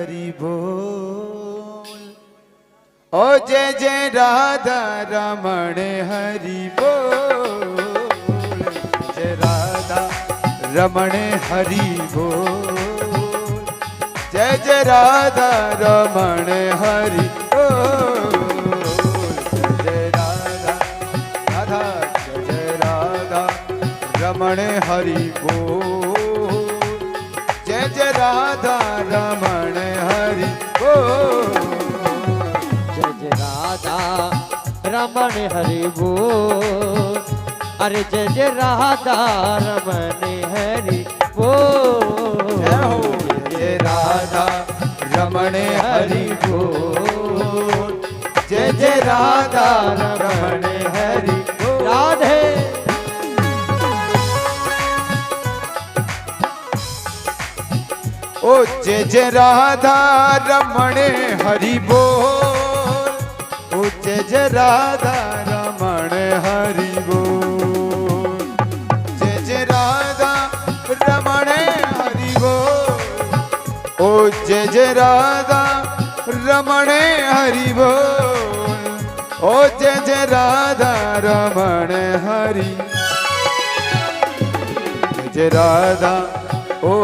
हरि बोल। ओ जय जय राधा रमण हरि बोल। जय राधा रमण हरि बोल। जय जय राधा रमण हरि बोल। जय राधा राधा जय राधा रमण हरि बोल। जय जय राधा रमण हरि बोल। जय जय राधा रमण हरि बोल। अरे जय जय राधा रमण हरि बोल। जय हो जय राधा रमण हरि बोल। जय जय राधा रमण हरि बोल। राधे ओ जय जय राधा रमण हरि बोल। ओ जय जय राधा रमण हरि बोल। जय जय राधा रमण हरि बोल। ओ जय जय राधा रमण हरि बोल। ओ जय जय राधा रमण हरि। जय जय राधा ओ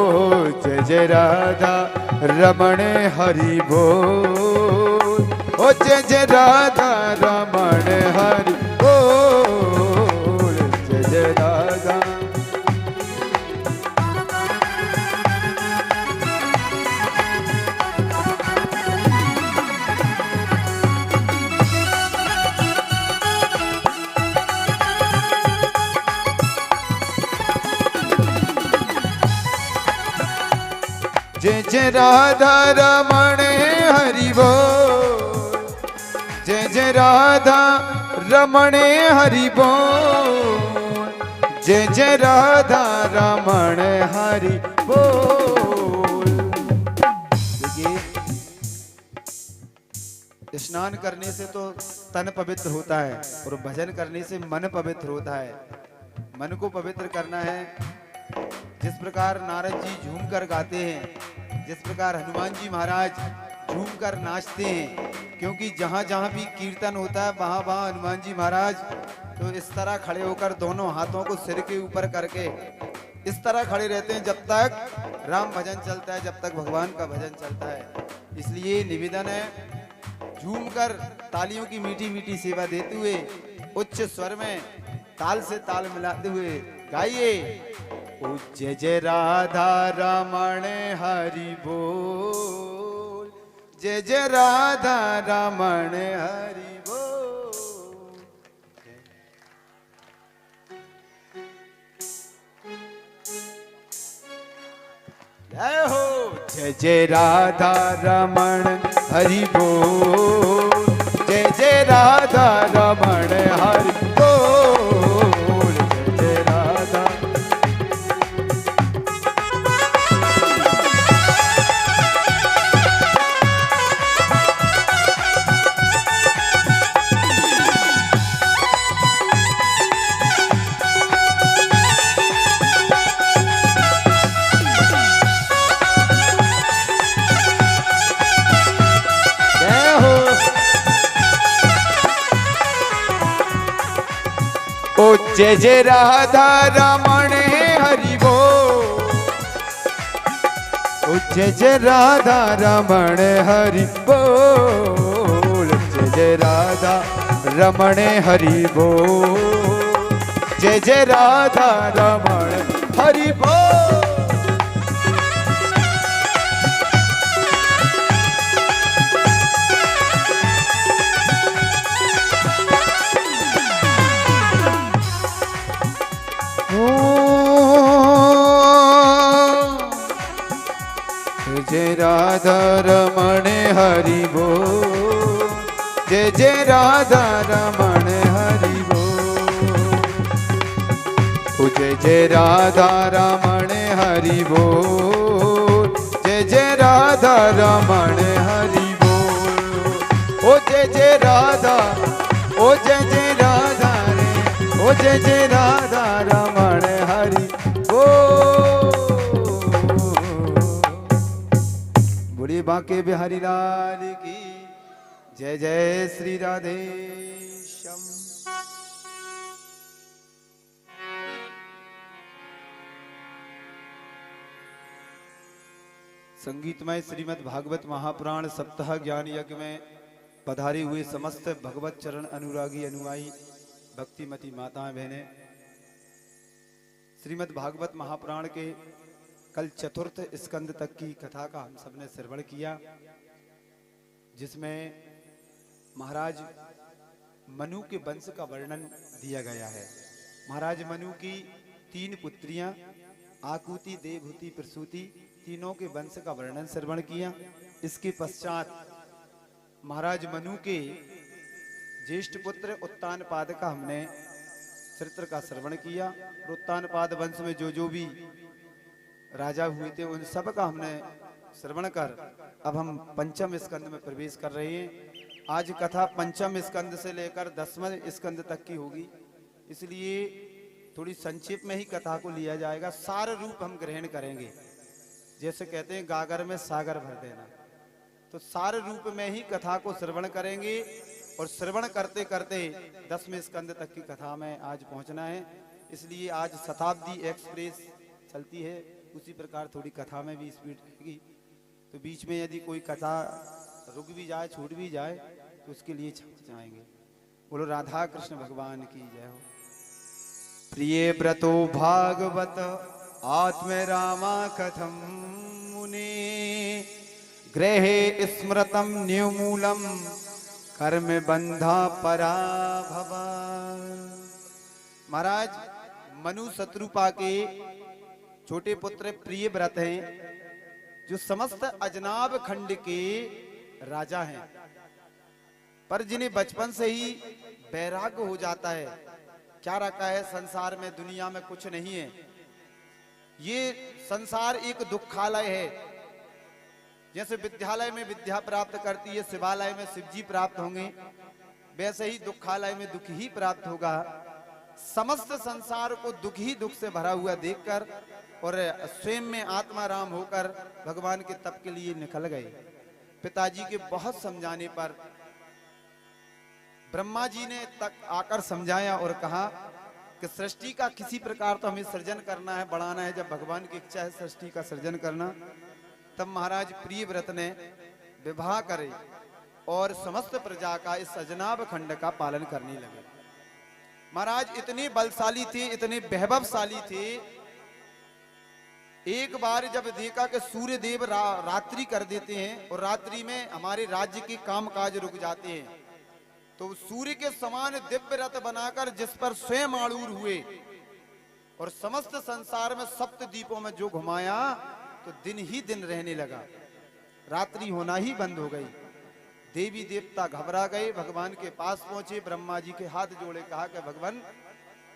जय जय राधा रमण हरि बोल। ओ जय जय राधा रमण हरि बोल। जय जय राधा जय जय राधा रमण हरि बोल। जय जय राधा रमण हरि बोल। जय जय राधा रमण हरि बोल। देखिए, स्नान करने से तो तन पवित्र होता है और भजन करने से मन पवित्र होता है। मन को पवित्र करना है। जिस प्रकार नारद जी झूम कर गाते हैं, जिस प्रकार हनुमान जी महाराज झूम कर नाचते हैं, क्योंकि जहाँ जहाँ भी कीर्तन होता है वहाँ वहाँ हनुमान जी महाराज तो इस तरह खड़े होकर दोनों हाथों को सिर के ऊपर करके इस तरह खड़े रहते हैं जब तक राम भजन चलता है, जब तक भगवान का भजन चलता है। इसलिए निवेदन है, झूम कर तालियों की मीठी मीठी सेवा देते हुए उच्च स्वर में ताल से ताल मिलाते हुए गाइए। ओ जय जय राधा रमण हरि बोल। जय जय राधा रमण हरि बोल। जय हो जय जय राधा रमण हरि बोल। जय जय राधा रमण हरि बोल। जय जय राधा ओ जय जय राधा रमण हरि बोल। ओ जय जय राधा रमण हरि बोल। जय जय राधा रमण हरि बोल। जय जय राधा रमण हरि बोल। जय राधा रमण हरि बोल। जय जय राधा रमण हरि बोल। ओ जय जय राधा रमण हरि बोल। जय जय राधा रमण हरि बोल। ओ जय जय राधा, ओ जय जय राधा रे, ओ जय जय राधा रमण हरि बोल। बोले बांके बिहारी लाल की जय जय श्री राधे श्याम। संगीतमय श्रीमद् भागवत महापुराण सप्ताह ज्ञान यज्ञ में पधारी हुए समस्त भगवत चरण अनुरागी अनुयायी भक्तिमती माताएं बहनें, श्रीमद् भागवत महापुराण के कल चतुर्थ स्कंद तक की कथा का हम सबने श्रवण किया, जिसमें महाराज मनु के वंश का वर्णन दिया गया है। महाराज मनु की 3 पुत्रियां आकुति, देवहूति, प्रसूति, तीनों के वंश का वर्णन श्रवण किया। इसके पश्चात महाराज मनु के ज्येष्ठ पुत्र उत्तानपाद का हमने चरित्र का श्रवण किया। उत्तानपाद वंश में जो भी राजा हुए थे उन सब का हमने श्रवण कर अब हम पंचम स्कंद में प्रवेश कर रहे हैं। आज कथा पंचम स्कंद से लेकर 10वें स्कंद तक की होगी, इसलिए थोड़ी संक्षेप में ही कथा को लिया जाएगा। सार रूप हम ग्रहण करेंगे, जैसे कहते हैं गागर में सागर भर देना, तो सार रूप में ही कथा को श्रवण करेंगे और श्रवण करते करते 10वें स्कंद तक की कथा में आज पहुंचना है। इसलिए आज शताब्दी एक्सप्रेस चलती है, उसी प्रकार थोड़ी कथा में भी स्पीड रहेगी, तो बीच में यदि कोई कथा रुक भी जाए, छूट भी जाए, तो उसके लिए क्षमा चाहेंगे। बोलो राधा कृष्ण भगवान की जय हो। प्रिय व्रतो भागवत आत्म रामा कथम मुने ग्रहे स्मृतम न्यूमूलम कर्म बंधा पराभव। महाराज मनु शत्रुपा के छोटे पुत्र प्रिय व्रत हैं, जो समस्त अजनाब खंड के राजा हैं, पर जिन्हें बचपन से ही वैराग्य हो जाता है। क्या रखा है संसार में, दुनिया में कुछ नहीं है, ये संसार एक दुखालय है। जैसे विद्यालय में विद्या प्राप्त करती है, शिवालय में शिवजी प्राप्त होंगे, वैसे ही दुखालय में दुख ही प्राप्त होगा। समस्त संसार को दुख ही दुख से भरा हुआ देखकर और स्वयं में आत्माराम होकर भगवान के तप के लिए निकल गए। पिताजी के बहुत समझाने पर ब्रह्मा जी ने तक आकर समझाया और कहा कि सृष्टि का किसी प्रकार तो हमें सृजन करना है, बढ़ाना है। जब भगवान की इच्छा है सृष्टि का सृजन करना, तब महाराज प्रिय व्रत ने विवाह करे और समस्त प्रजा का इस अजनाब खंड का पालन करने लगे। महाराज इतने बलशाली थे, इतने वैभवशाली थे, एक बार जब देखा कि सूर्य देव रात्रि कर देते हैं और रात्रि में हमारे राज्य के काम काज रुक जाते हैं, तो सूर्य के समान दिव्य रथ बनाकर जिस पर स्वयं आरूढ़ हुए और समस्त संसार में सप्त द्वीपों में जो घुमाया, तो दिन ही दिन रहने लगा, रात्रि होना ही बंद हो गई। देवी देवता घबरा गए, भगवान के पास पहुंचे, ब्रह्मा जी के हाथ जोड़े, कहा कि भगवान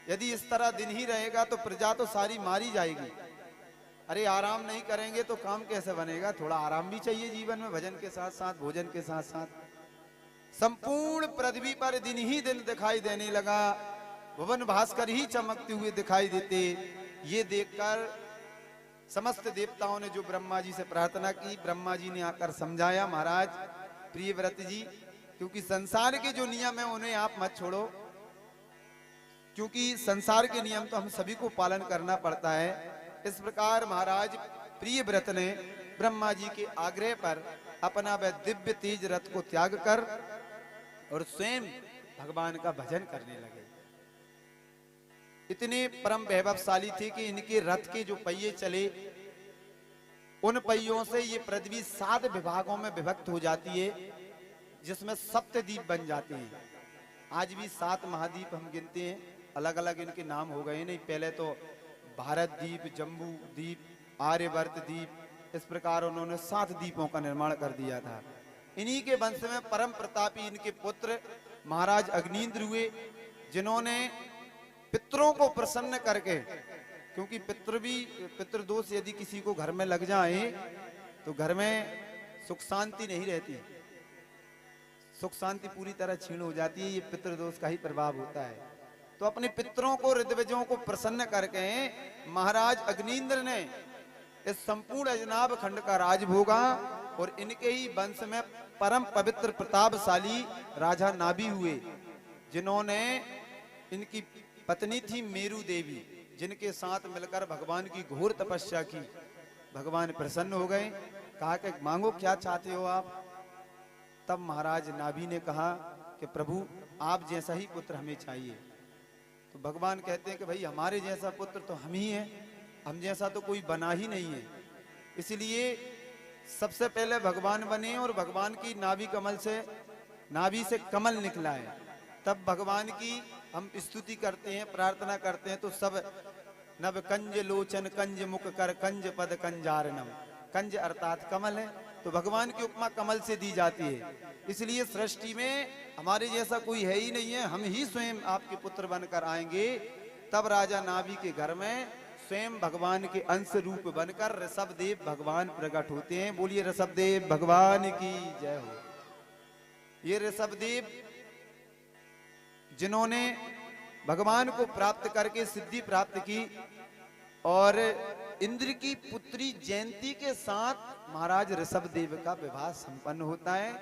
यदि इस तरह दिन ही रहेगा तो प्रजा तो सारी मारी जाएगी। अरे आराम नहीं करेंगे तो काम कैसे बनेगा, थोड़ा आराम भी चाहिए जीवन में, भजन के साथ साथ, भोजन के साथ साथ। संपूर्ण पृथ्वी पर दिन ही दिन दिखाई देने लगा, भुवन भास्कर ही चमकते हुए दिखाई देते। ये देखकर समस्त देवताओं ने जो ब्रह्मा जी से प्रार्थना की, ब्रह्मा जी ने आकर समझाया, महाराज प्रिय व्रत जी, क्योंकि संसार के जो नियम है उन्हें आप मत छोड़ो, क्योंकि संसार के नियम तो हम सभी को पालन करना पड़ता है। इस प्रकार महाराज प्रिय व्रत ने ब्रह्मा जी के आग्रह पर अपना वह दिव्य तेज रथ को त्याग कर और स्वयं भगवान का भजन करने लगे। इतने परम वैभवशाली थे कि इनके रथ के जो पहिए चले, उन पहियों से ये पृथ्वी 7 विभागों में विभक्त हो जाती है, जिसमें सप्तद्वीप बन जाते हैं। आज भी 7 महाद्वीप हम गिनते हैं, अलग अलग इनके नाम हो गए। नहीं, पहले तो भारत द्वीप, जम्बू द्वीप, आर्यवर्त द्वीप, इस प्रकार उन्होंने 7 द्वीपों का निर्माण कर दिया था। इन्हीं के वंश में परम प्रतापी इनके पुत्र महाराज अग्निन्द्र हुए, जिन्होंने पितरों को प्रसन्न करके, क्योंकि पितृदोष यदि किसी को घर में लग जाए तो घर में सुख शांति नहीं रहती, सुख शांति पूरी तरह छीन हो जाती है। ये पितृदोष का ही प्रभाव होता है। तो अपने पितरों को, ऋद्विजों को प्रसन्न करके महाराज अग्निन्द्र ने इस संपूर्ण अजनाब खंड का राज भोगा और इनके ही वंश में परम पवित्र प्रतापशाली राजा नाभि हुए, जिन्होंने इनकी पत्नी थी मेरू देवी, जिनके साथ मिलकर भगवान की घोर तपस्या की। भगवान प्रसन्न हो गए, कहा कि मांगो क्या चाहते हो आप। तब महाराज नाभि ने कहा कि प्रभु आप जैसा ही पुत्र हमें चाहिए। तो भगवान कहते हैं कि भाई हमारे जैसा पुत्र तो हम ही हैं, हम जैसा तो कोई बना ही नहीं है। इसलिए सबसे पहले भगवान बने और भगवान की नाभि से कमल निकला है। तब भगवान की हम स्तुति करते हैं, प्रार्थना करते हैं, तो सब नव कंज लोचन कंज मुख कर कंज पद कंजारनम। कंज अर्थात कमल है, तो भगवान की उपमा कमल से दी जाती है। इसलिए सृष्टि में हमारे जैसा कोई है ही नहीं है, हम ही स्वयं आपके पुत्र बनकर आएंगे। तब राजा नाभि के घर में स्वयं भगवान के अंश रूप बनकर ऋषभदेव भगवान प्रकट होते हैं। बोलिए ऋषभदेव भगवान की जय हो। ये ऋषभदेव जिन्होंने भगवान को प्राप्त करके सिद्धि प्राप्त की, और इंद्र की पुत्री जयंती के साथ महाराज ऋषभदेव का विवाह संपन्न होता है।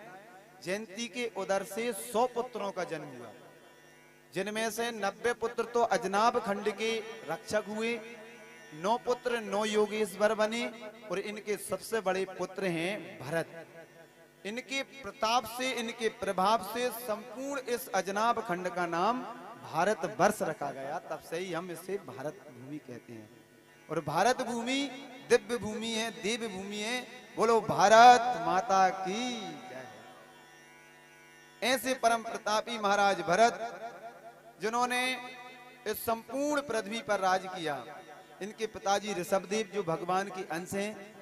जयंती के उदर से 100 पुत्रों का जन्म हुआ, जिनमें से 90 पुत्र तो अजनाब खंड के रक्षक हुए, 9 पुत्र 9 योगेश्वर बने, और इनके सबसे बड़े पुत्र हैं भरत। इनके प्रताप से, इनके प्रभाव से संपूर्ण इस अजनाब खंड का नाम भारत वर्ष रखा गया। तब से ही हम इसे भारत भूमि कहते हैं। और भारत भूमि दिव्य भूमि है, देव भूमि है। बोलो भारत माता की जय। ऐसे परम प्रतापी महाराज भरत, जिन्होंने इस संपूर्ण पृथ्वी पर राज किया। इनके पिताजी ऋषभदेव जो भगवान के अंश हैं,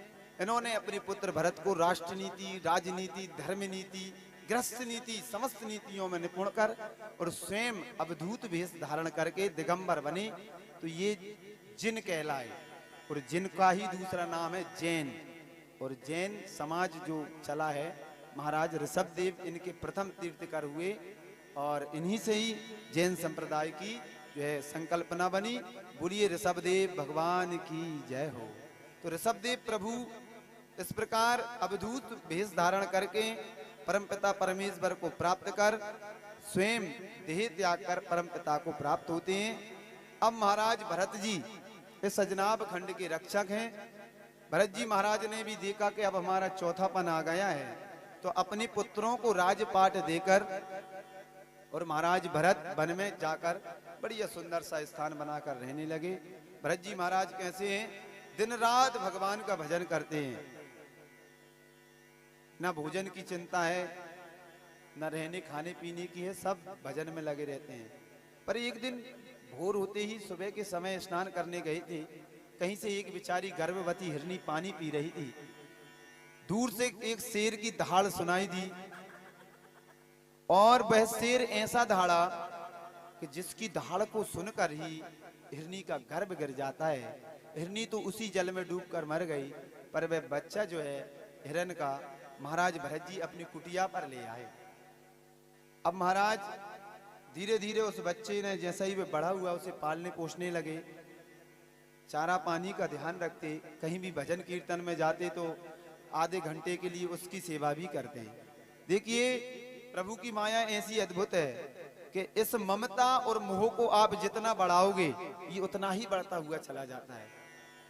इन्होंने अपने पुत्र भरत को राष्ट्र नीति, राजनीति, धर्म नीति, गृहस्थ नीति, समस्त नीतियों में निपुण कर और स्वयं अवधूत वेश धारण करके दिगंबर बने। तो ये जिन कहलाए, और जिन का ही दूसरा नाम है जैन। और जैन समाज जो चला है, महाराज ऋषभदेव इनके प्रथम तीर्थकर हुए, और इन्हीं से ही जैन संप्रदाय की जो है संकल्पना बनी। बोलिए ऋषभदेव भगवान की जय हो। तो ऋषभदेव प्रभु इस प्रकार अवधूत वेश धारण करके परमपिता परमेश्वर को प्राप्त कर स्वयं देह त्याग कर परमपिता को प्राप्त होते हैं। अब महाराज भरत जी इस अजनाब खंड के रक्षक हैं। भरत जी महाराज ने भी देखा कि अब हमारा चौथापन आ गया है, तो अपने पुत्रों को राजपाट देकर और महाराज भरत वन में जाकर बढ़िया सुंदर सा स्थान बनाकर रहने लगे। भरत जी महाराज कैसे हैं? दिन रात भगवान का भजन करते हैं। ना भोजन की चिंता है, न रहने खाने पीने की है, सब भजन में लगे रहते हैं। पर एक दिन भोर होते ही सुबह के समय स्नान करने गए थे। कहीं से एक बेचारी गर्भवती हिरनी पानी पी रही थी। दूर से एक शेर की दहाड़ सुनाई दी, और वह शेर ऐसा दहाड़ा कि जिसकी दहाड़ को सुनकर ही हिरनी का गर्भ गिर जाता है। हिरनी तो उसी जल में डूबकर मर गई, पर वह बच्चा जो है हिरन का महाराज भरत जी अपनी कुटिया पर ले आए। अब महाराज धीरे धीरे उस बच्चे ने जैसा ही वह बड़ा हुआ उसे पालने पोषने लगे, चारा पानी का ध्यान रखते। कहीं भी भजन कीर्तन में जाते तो आधे घंटे के लिए उसकी सेवा भी करते हैं। देखिए प्रभु की माया ऐसी अद्भुत है कि इस ममता और मोह को आप जितना बढ़ाओगे ये उतना ही बढ़ता हुआ चला जाता है।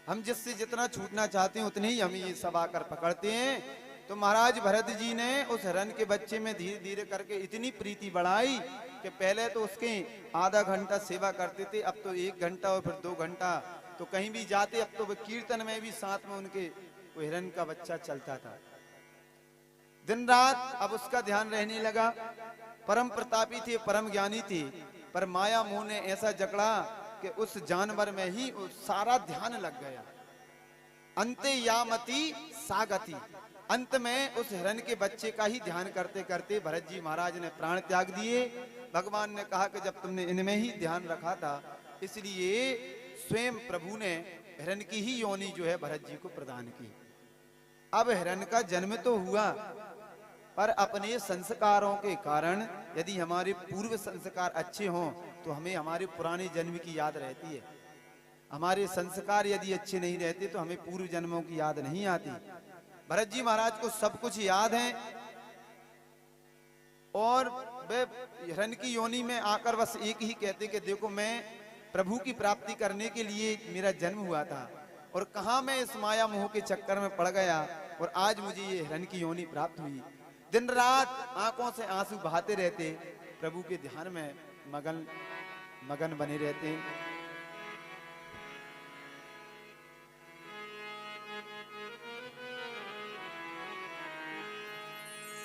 हम जिससे जितना छूटना चाहते हैं उतने ही हम ये सब आकर पकड़ते हैं। तो महाराज भरत जी ने उस हिरन के बच्चे में धीरे धीरे करके इतनी प्रीति बढ़ाई कि पहले तो उसके आधा घंटा सेवा करते थे, अब तो 1 घंटा और फिर 2 घंटा। तो कहीं भी जाते अब तो वो कीर्तन में भी साथ में उनके वो हिरन का बच्चा चलता था। दिन रात अब उसका ध्यान रहने लगा। परम प्रतापी थे, परम ज्ञानी थे, पर माया मोह ने ऐसा जकड़ा कि उस जानवर में ही सारा ध्यान लग गया। अंते यामती सागति, अंत में उस हिरन के बच्चे का ही ध्यान करते करते भरत जी महाराज ने प्राण त्याग दिए। भगवान ने कहा कि जब तुमने इनमें ही ध्यान रखा था, इसलिए स्वयं प्रभु ने हिरन की ही योनि जो है भरत जी को प्रदान की। अब हिरन का जन्म तो हुआ, पर अपने संस्कारों के कारण यदि हमारे पूर्व संस्कार अच्छे हों तो हमें हमारे पुराने जन्म की याद रहती है। हमारे संस्कार यदि अच्छे नहीं रहते तो हमें पूर्व जन्मों की याद नहीं आती। भरत जी महाराज को सब कुछ याद है और वे हिरण की योनि में आकर बस एक ही कहते कि देखो मैं प्रभु की प्राप्ति करने के लिए मेरा जन्म हुआ था और कहां मैं इस माया मोह के चक्कर में पड़ गया और आज मुझे ये हिरण की योनि प्राप्त हुई। दिन रात आंखों से आंसू बहाते रहते, प्रभु के ध्यान में मगन बने रहते।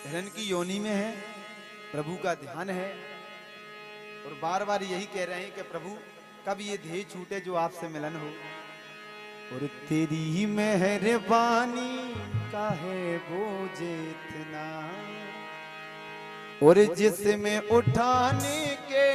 हिरण की योनि में है, प्रभु का ध्यान है और बार बार यही कह रहे हैं कि प्रभु कब ये देह छूटे जो आपसे मिलन हो। और तेरी मेहरबानी का है बोझ इतना और जिसमें उठाने के